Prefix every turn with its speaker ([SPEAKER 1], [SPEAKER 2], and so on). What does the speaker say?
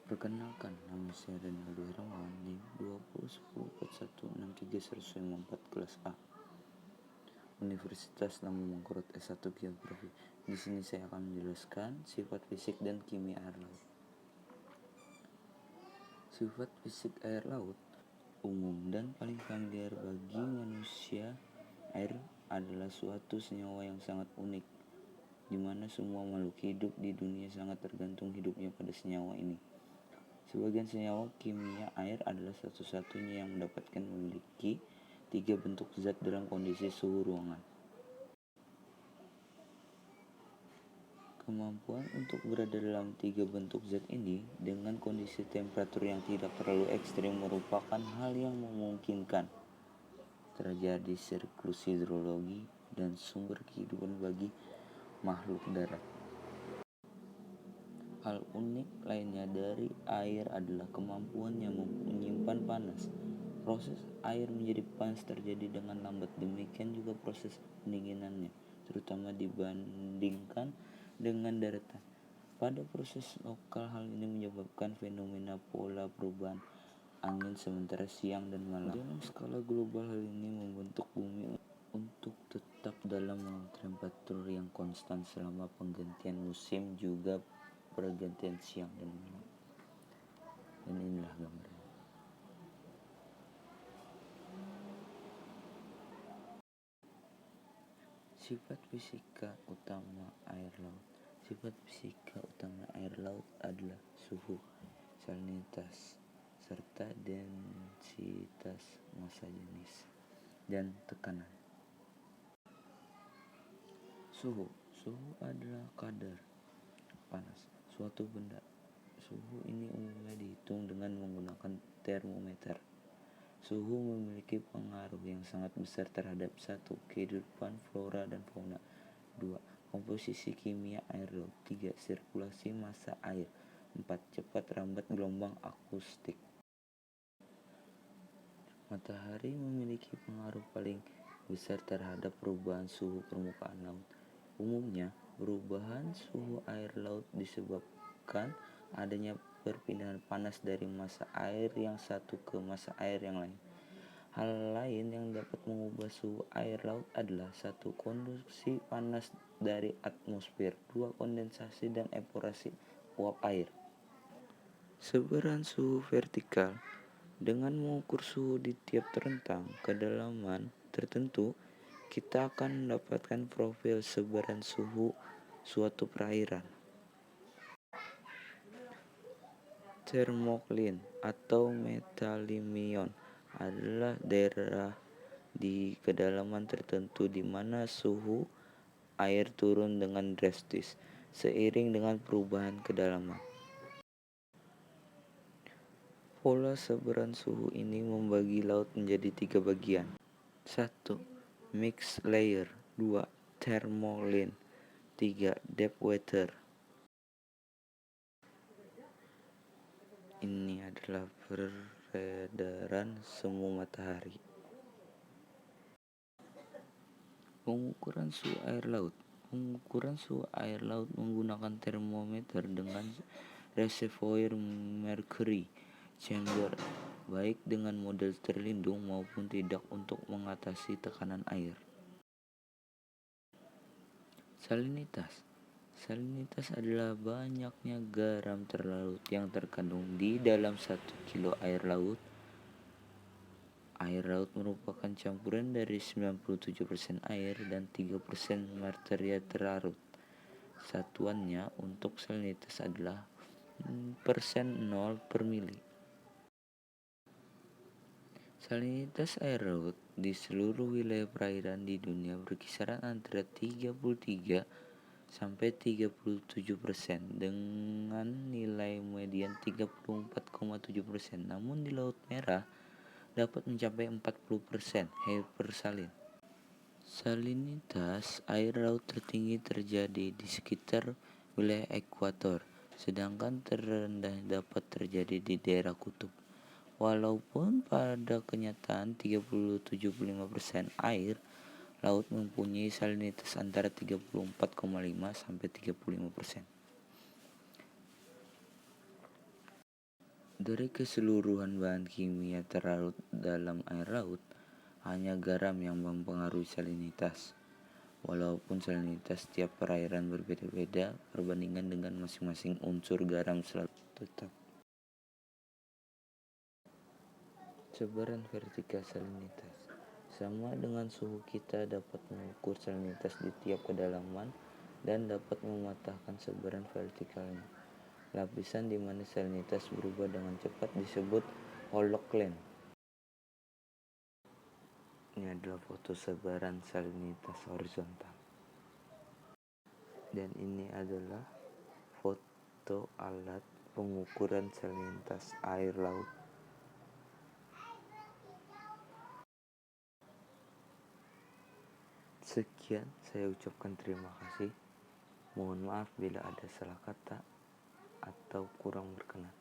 [SPEAKER 1] Perkenalkan, nama saya Rinaldo Hermawan, NIM 20104163 kelas A. Universitas Lambung Mangkurat S1 Geografi. Di sini saya akan menjelaskan sifat fisik dan kimia air laut. Sifat fisik air laut umum dan paling familiar bagi manusia. Air adalah suatu senyawa yang sangat unik, di mana semua makhluk hidup di dunia sangat tergantung hidupnya pada senyawa ini. Sebagian senyawa kimia air adalah satu-satunya yang mendapatkan memiliki 3 bentuk zat dalam kondisi suhu ruangan. Kemampuan untuk berada dalam 3 bentuk zat ini dengan kondisi temperatur yang tidak terlalu ekstrim merupakan hal yang memungkinkan terjadi siklus hidrologi dan sumber kehidupan bagi makhluk darat. Hal unik lainnya dari air adalah kemampuannya menyimpan panas. Proses air menjadi panas terjadi dengan lambat, demikian juga proses pendinginannya, terutama dibandingkan dengan daratan. Pada proses lokal, hal ini menyebabkan fenomena pola perubahan angin sementara siang dan malam. Dalam skala global, hal ini membentuk bumi untuk tetap dalam temperatur yang konstan selama penggantian musim, juga pergantian siang dan malam. Dan inilah gambarnya. Sifat fisika utama air laut. Sifat fisika utama air laut adalah suhu, salinitas, serta densitas massa jenis dan tekanan. Suhu adalah kadar panas suatu benda. Suhu ini umumnya dihitung dengan menggunakan termometer. Suhu memiliki pengaruh yang sangat besar terhadap 1. Kehidupan flora dan fauna. 2. Komposisi kimia air laut. 3. Sirkulasi massa air. 4. Cepat rambat gelombang akustik. Matahari memiliki pengaruh paling besar terhadap perubahan suhu permukaan laut. Umumnya, perubahan suhu air laut disebabkan adanya perpindahan panas dari massa air yang satu ke massa air yang lain. Hal lain yang dapat mengubah suhu air laut adalah 1. Konduksi panas dari atmosfer. 2. Kondensasi dan evaporasi uap air. Sebaran suhu vertikal. Dengan mengukur suhu di tiap rentang kedalaman tertentu, kita akan mendapatkan profil sebaran suhu suatu perairan. Thermocline atau metalimion adalah daerah di kedalaman tertentu di mana suhu air turun dengan drastis seiring dengan perubahan kedalaman. Pola sebaran suhu ini membagi laut menjadi 3 bagian. 1. Mixed layer. 2. Thermoline. 3. Deep water. Ini adalah peredaran semu matahari. Pengukuran suhu air laut. Pengukuran suhu air laut menggunakan termometer dengan reservoir mercury chamber, baik dengan model terlindung maupun tidak, untuk mengatasi tekanan air. Salinitas adalah banyaknya garam terlarut yang terkandung di dalam 1 kilo air laut. Air laut merupakan campuran dari 97% air dan 3% materia terlarut. Satuannya untuk salinitas adalah %0/mili. Salinitas air laut di seluruh wilayah perairan di dunia berkisaran antara 33 sampai 37% dengan nilai median 34,7%. Namun di Laut Merah dapat mencapai 40% hypersalin. Salinitas air laut tertinggi terjadi di sekitar wilayah ekuator, sedangkan terendah dapat terjadi di daerah kutub. Walaupun pada kenyataan 30-75% air laut mempunyai salinitas antara 34,5 sampai 35%. Dari keseluruhan bahan kimia terlarut dalam air laut, hanya garam yang mempengaruhi salinitas. Walaupun salinitas tiap perairan berbeda-beda, perbandingan dengan masing-masing unsur garam selalu tetap. Sebaran vertikal salinitas sama dengan suhu. Kita dapat mengukur salinitas di tiap kedalaman dan dapat mematahkan sebaran vertikalnya. Lapisan di mana salinitas berubah dengan cepat disebut holocline. Ini adalah foto sebaran salinitas horizontal. Dan ini adalah foto alat pengukuran salinitas air laut. Sekian, saya ucapkan terima kasih. Mohon maaf bila ada salah kata atau kurang berkenan.